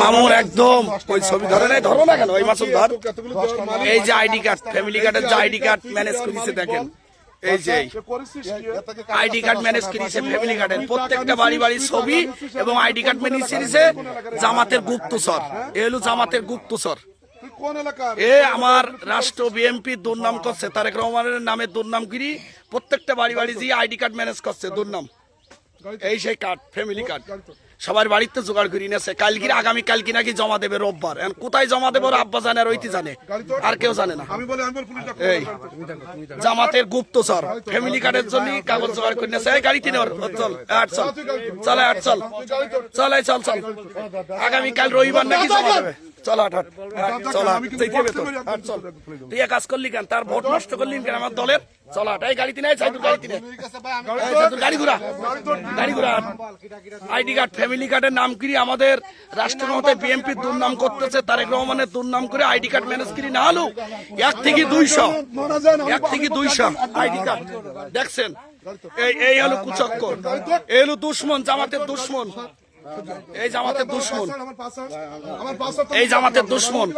মামুর একদম ওই ছবি ধরে নাই, ধরো না কেন ওই মাসুদ ধর। এই যে আইডি কার্ড, ফ্যামিলি কার্ডের যে আইডি কার্ড ম্যানেজ করেছে দেখেন, এই যে আইডি কার্ড ম্যানেজ করেছে ফ্যামিলি কার্ডের প্রত্যেকটা বাড়ি বাড়ির ছবি এবং আইডি কার্ড ম্যানেজ করেছে জামাতের গুপ্তচর। এ হলো জামাতের গুপ্তচর। এ আমার রাষ্ট্র বিএনপি দুর্নাম করছে, তারেক রহমানের নামে দুর্নাম করি প্রত্যেকটা বাড়ি বাড়ি যে আইডি কার্ড ম্যানেজ করছে দুর্নাম। এই সেই কার্ড, ফ্যামিলি কার্ড সবার বাড়িতে জোগাড় করে নিয়েছে। কালকে আগামী কালকে নাকি জমা দেবে রোববার। কোথায় জমা দেবে ওর আব্বা জানে আর ওইটি জানে, আর কেউ জানে না। এই জামাতের গুপ্তচর ফ্যামিলি কার্ডের জন্য কাগজ জোগাড় করে নিয়েছে। এই গাড়ি কিনে চল, চল চল, চল চল, চল চল, আগামী কাল রবিবার নাকি জমা দেবে। চল হাট হাট চল, চল। তুই কাজ করলি কেন? তার ভোট নষ্ট করলি কেন আমার দলের? চল হাট, এই গাড়ি কিনে গাড়ি ঘোরা, গাড়ি ঘোরা। আইডি কার্ড ফ্যামিলি কার্ডের নাম করি আমাদের রাষ্ট্রপতি বিএনপির দুর্নাম করতেছে, তারেক রহমানের দুর্নাম করে আইডি কার্ড ম্যানেজ করি না হলো 1 থেকে 200 আইডি কার্ড দেখছেন। এই হলো কুচক্কর, এই হলো দুশ্মন, জামাতের দুশ্মন। এই জামাতের দুশ্মন, এই জামাতের দুশ্মন।